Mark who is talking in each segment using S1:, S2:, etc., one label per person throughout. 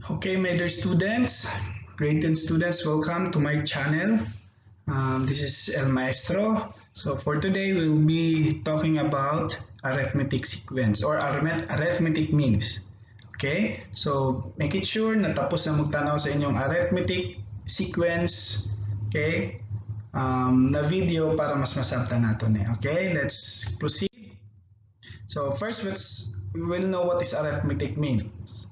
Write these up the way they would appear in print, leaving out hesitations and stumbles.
S1: Okay, my dear students, grade 10 students, welcome to my channel. This is El Maestro. So for today, we'll be talking about arithmetic sequence or arithmetic means. Okay, so make it sure na tapos na magtanaw sa inyong arithmetic sequence, okay, na video para mas masabtan natin eh. Okay, let's proceed. So first, we will know what is arithmetic means.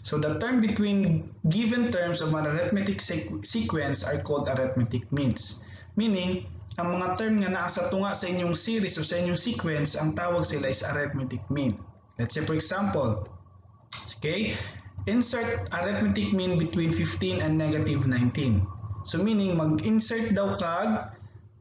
S1: So the term between given terms of an arithmetic sequence are called arithmetic means. Meaning, ang mga term nga naa sa tunga sa inyong series o sa inyong sequence, ang tawag sila is arithmetic mean. Let's say for example, okay, insert arithmetic mean between 15 and negative 19. So meaning, mag-insert daw kag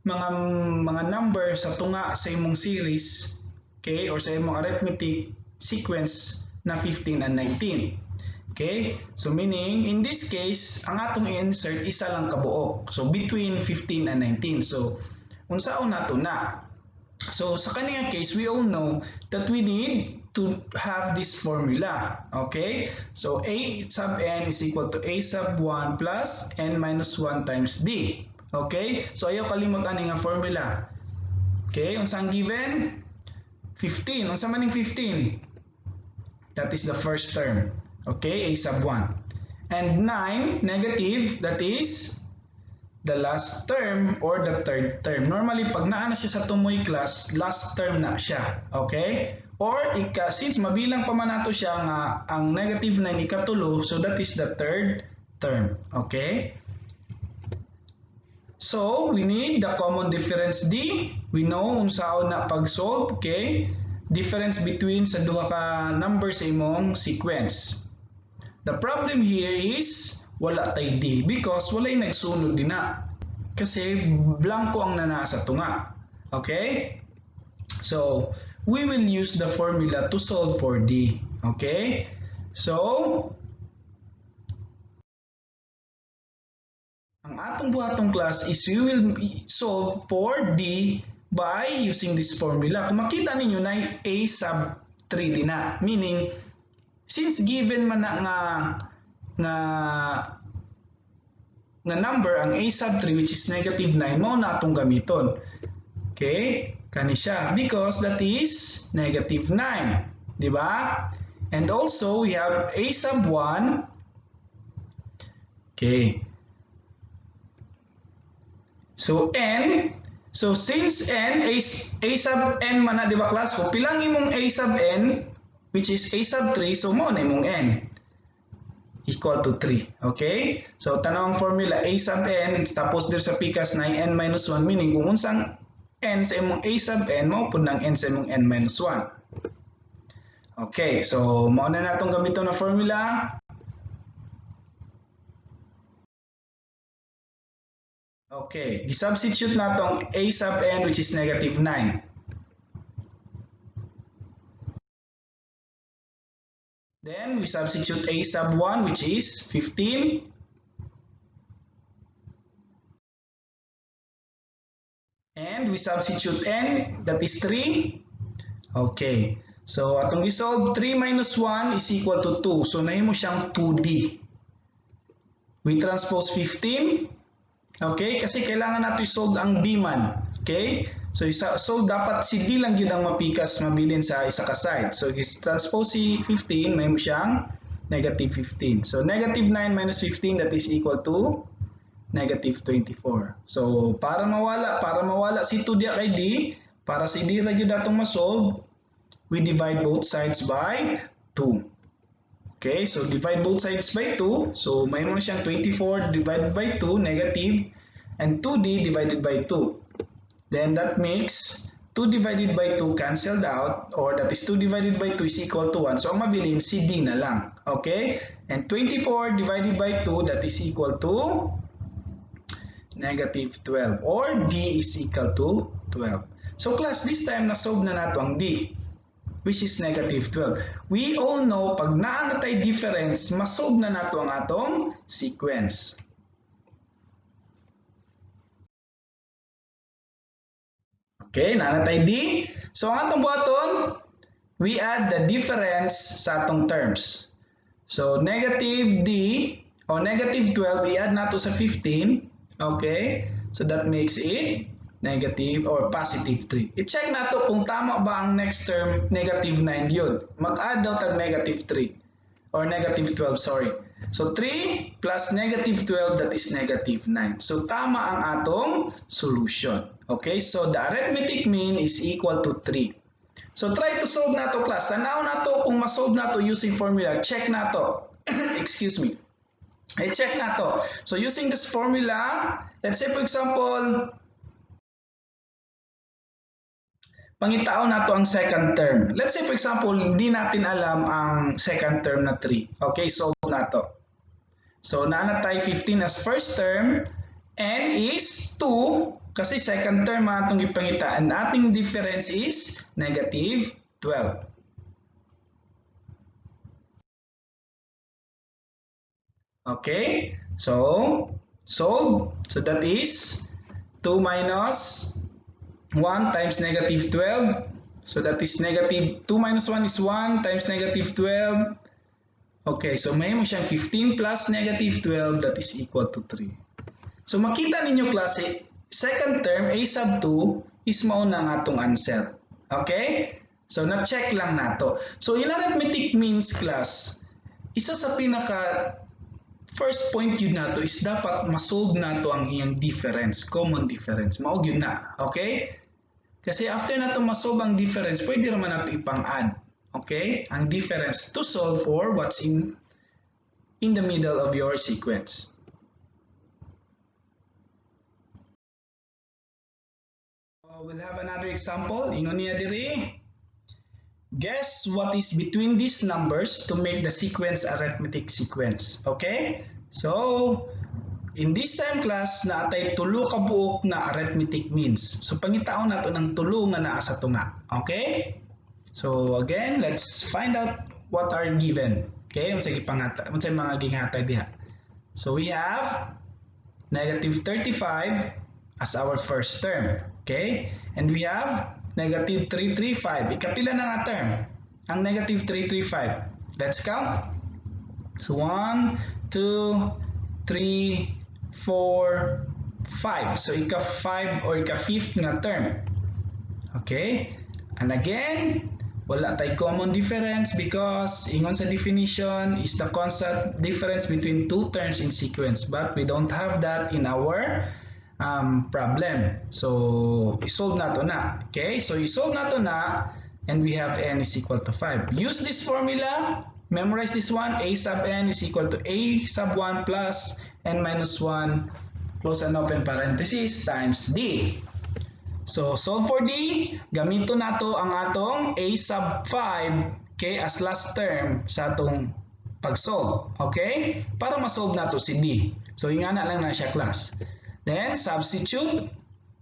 S1: mga number sa tunga sa imong series, okay, or sa imong arithmetic sequence na 15 and 19. Okay? So meaning, in this case, ang atong i-insert isa lang kabuok. So between 15 and 19. So, unsaon nato na? So sa kaniyang case, we all know that we need to have this formula. Okay? So A sub n is equal to A sub 1 plus n minus 1 times D. Okay? So ayaw kalimutan nga formula. Okay? Unsang given? 15. Unsa man ning 15? That is the first term. Okay, A sub 1. And 9, negative, that is the last term or the third term. Normally, pag naa na siya sa tumoy class, last term na siya. Okay? Or, since mabilang pa man nato siya nga ang negative 9 ikatulo, so that is the third term. Okay? So, we need the common difference D. We know unsaon na pag-solve. Okay? Difference between sa duha ka number sa imong sequence. The problem here is wala tay D because walay nagsunod din na. Kasi blanco ang nana sa tunga. Okay? So, we will use the formula to solve for D. Okay? So, ang atong buhatong class is we will solve for D by using this formula. Kung makita ninyo na A sub 3 din na. Meaning, since given man na nga number ang A sub 3 which is negative 9, mao na atong gamiton. Okay? Kani siya. Because that is negative 9. Di ba? And also, we have A sub 1. Okay. So, n. So, since n, A sub n man na, di ba class? Kung pilang imong A sub n, which is A sub 3, so mo na imong n equal to 3. Okay? So, tanong ang formula, A sub n, tapos dito sa pikas na n minus 1, meaning kung unsang n sa imong A sub n, maupod ng n sa imong n minus 1. Okay, so mao na natong gamito na formula. Okay, gi-substitute natong A sub n which is negative 9. Then we substitute A sub 1 which is 15. And we substitute n, that is 3. Okay. So atong isolve, 3 minus 1 is equal to 2. So nahimo siyang 2D. We transpose 15. Okay? Kasi kailangan natin isolve ang B man. Okay? So dapat si D lang yun ang mapikas mabilin sa isa ka side. So transpose si 15, may siyang negative 15. So negative 9 minus 15, that is equal to negative 24. So para mawala si 2 diya kay D, para si D ra gyud atong ma-solve, we divide both sides by 2. Okay, so divide both sides by 2. So may mo siyang 24 divided by 2, negative, and 2D divided by 2. Then that makes 2 divided by 2 cancelled out, or that is 2 divided by 2 is equal to 1. So ang mabilin, si D na lang. Okay? And 24 divided by 2, that is equal to negative 12, or D is equal to 12. So class, this time na-solve na nato ang D, which is negative 12. We all know, pag naanatay difference, ma-solve na nato ang atong sequence. Okay, naanatay D. So ang atong buhaton, we add the difference sa atong terms. So negative D o negative 12, i-add nato sa 15. Okay? So that makes it negative or positive 3. I-check nato kung tama ba ang next term, negative 9 yun. Mag-add daw tag negative 3 or negative 12, sorry. So 3 plus negative 12, that is negative 9. So tama ang atong solution. Okay? So the arithmetic mean is equal to 3. So try to solve nato, class. Tanaw nato kung ma-solve nato using formula. Check nato. Excuse me. I-check nato. So using this formula, let's say for example, pangitaon nato ang second term. Let's say for example, hindi natin alam ang second term na 3. Okay, solve nato. So naana tayo 15 as first term, n is 2 kasi second term ang atong gipangita, and ating difference is negative 12. Okay, so solve. So that is 2 minus 1 times negative 12. So that is negative 2 minus 1 is 1 times negative 12. Okay, so may mo siyang 15 plus negative 12, that is equal to 3. So makita ninyo klase, second term a sub 2 is mao na nga atong answer. Okay? So na-check lang nato. So in arithmetic means, class, isa sa pinaka first point yun nato is dapat masolve nato ang iyang difference, common difference. Mao yun na. Okay? Kasi after nato masolve ang difference, pwede naman nato ipang-add. Okay? Ang difference to solve for what's in the middle of your sequence. We'll have another example. Ingon niya diri. Guess what is between these numbers to make the sequence arithmetic sequence. Okay? So, in this time class, naatay tulo ka buok na arithmetic means. So, pangitaon nato ng tulo nga naa sa tunga. Okay? So, again, let's find out what are given. Okay? Unsay mga ginghatag diha. So, we have negative 35 as our first term. Okay? And we have negative 335. Ikapila na nga term? Ang negative 335. Let's count. So 1, 2, 3, 4, 5. So ika-5 or ika-5th nga term. Okay? And again, wala tay common difference because ingon sa definition is the constant difference between two terms in sequence. But we don't have that in our problem. So, isolve nato na. Okay? So, isolve nato na and we have n is equal to 5. Use this formula. Memorize this one. A sub n is equal to a sub 1 plus n minus 1 close and open parenthesis times d. So, solve for d. Gamito nato ang atong a sub 5, okay, as last term sa atong pag-solve. Okay? Para ma-solve nato si d. So, ingana lang na siya, class. Then, substitute,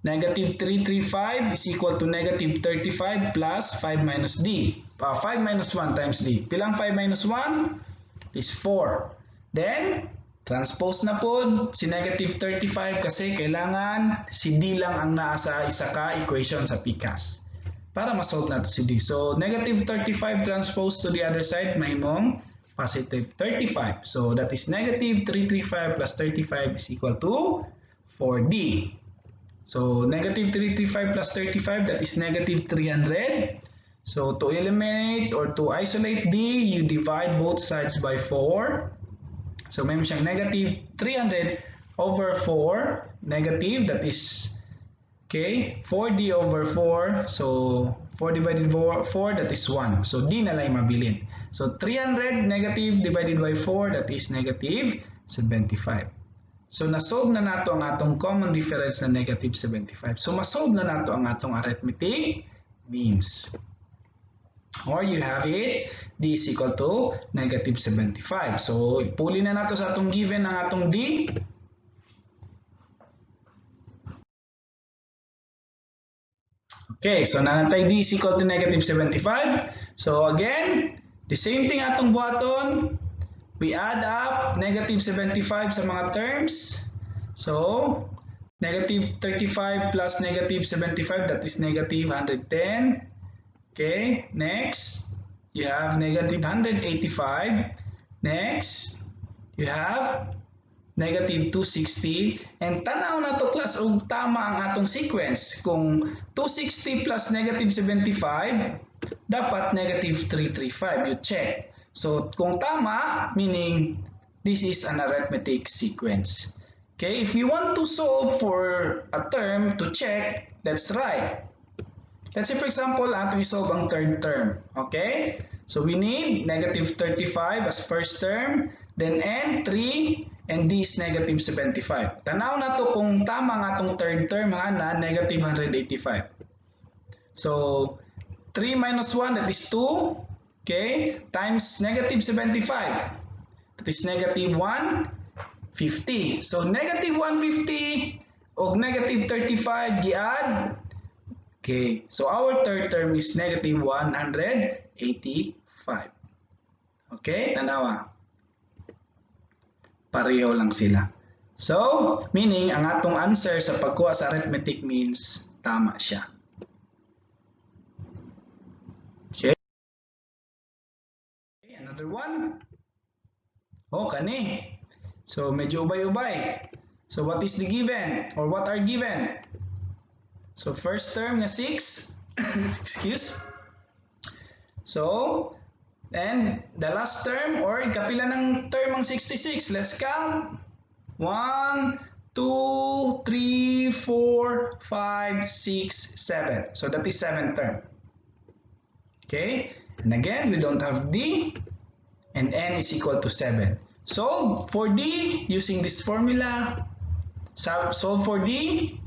S1: negative 335 is equal to negative 35 plus 5 minus d. 5 minus 1 times d. Pilang 5 minus 1 is 4. Then, transpose na po si negative 35 kasi kailangan si d lang ang nasa isa ka equation sa PCAS para ma-solve natin si d. So, negative 35 transpose to the other side, may mong positive 35. So, that is negative 335 plus 35 is equal to 4d. So, negative 335 plus 35, that is negative 300. So, to eliminate or to isolate d, you divide both sides by 4. So, may siyang negative 300 over 4. Negative, that is, okay, 4d over 4. So, 4 divided by 4, that is 1. So, d na lang mabilin. So, 300 negative divided by 4, that is negative 75. So, na-solve na nato ang atong common difference na negative 75. So, ma-solve na nato ang atong arithmetic means. Or you have it, d is equal to negative 75. So, ipuli na nato sa atong given ang atong d. Okay, so nanatay d is equal to negative 75. So, again, the same thing atong buhaton. We add up negative 75 sa mga terms. So, negative 35 plus negative 75, that is negative 110. Okay, next, you have negative 185. Next, you have negative 260. And tanaw na to class og tama ang atong sequence. Kung 260 plus negative 75, dapat negative 335. You check. So kung tama, meaning this is an arithmetic sequence. Okay, if you want to solve for a term to check, let's write. Let's say for example, ato i-solve ang third term. Okay? So we need negative 35 as first term, then n 3, and d is negative 75. Tanaw na to kung tama nga itong third term ha na negative 185. So 3 minus 1, that is 2, okay, times negative 75. That is negative 150. So negative 150 o negative 35 gi-add. Okay, so our third term is negative 185. Okay, tanawa. Pareho lang sila. So, meaning ang atong answer sa pagkuha sa arithmetic means tama siya. Okay. Another one. Oh, kani. So, medyo ubay-ubay. So, what is the given? Or what are given? So, first term na 6. Excuse. So, and the last term or kapila ng term ang 66. Let's count. 1, 2, 3, 4, 5, 6, 7. So, that is 7th term. Okay. And again, we don't have D. And N is equal to 7. So, for D, using this formula, solve for D.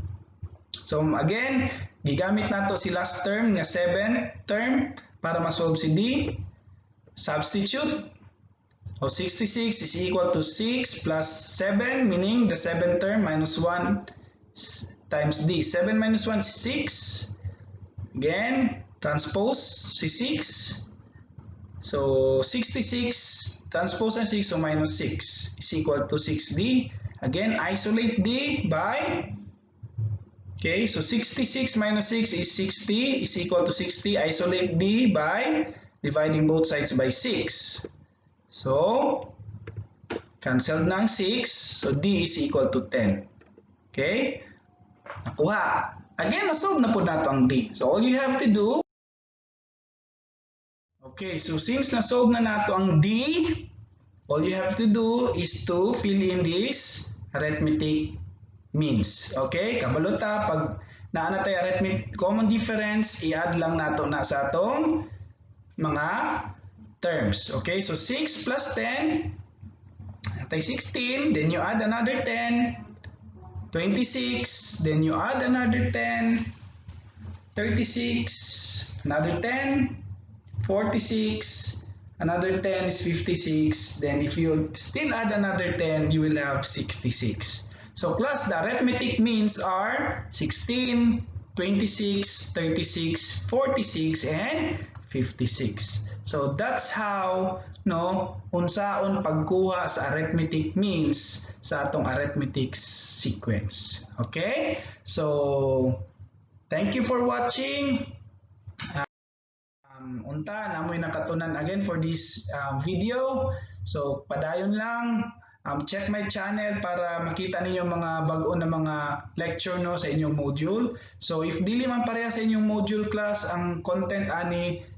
S1: So, again, gigamit nato si last term nga 7th term para ma-solve si D. Substitute. So, 66 is equal to 6 plus 7, meaning the 7th term minus 1 times D. 7 minus 1 is 6. Again, transpose si 6. So, 66 transpose ang 6, so minus 6 is equal to 6D. Again, isolate D by, okay, so 66 minus 6 is 60 is equal to 60. Isolate D by dividing both sides by 6. So, cancelled ng 6, so D is equal to 10. Okay? Nakuha. Again, nasolve na po nato ang D. So, all you have to do, okay, so since na-solve na nato ang D, all you have to do is to fill in this arithmetic means. Okay? Kabalota, pag naana tayo arithmetic common difference, i-add lang nato na sa atong mga terms. Okay? So 6 plus 10, natay 16, then you add another 10, 26, then you add another 10, 36, another 10, 46, another 10 is 56, then if you still add another 10, you will have 66. So class, the arithmetic means are 16, 26, 36, 46, and 56. So that's how unsaon pagkuha sa arithmetic means sa atong arithmetic sequence. Okay? So thank you for watching. Unta namoy nakatunan again for this video. So padayon lang, check my channel para makita ninyo mga bago na mga lecture sa inyong module. So if dili man pareha sa inyong module class ang content ani,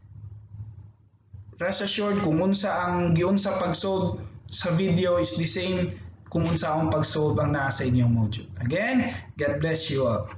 S1: rest assured kung unsa ang giunsa pag-solve sa video is the same kung unsa ang pag-solve ang nasa inyong module. Again, God bless you all.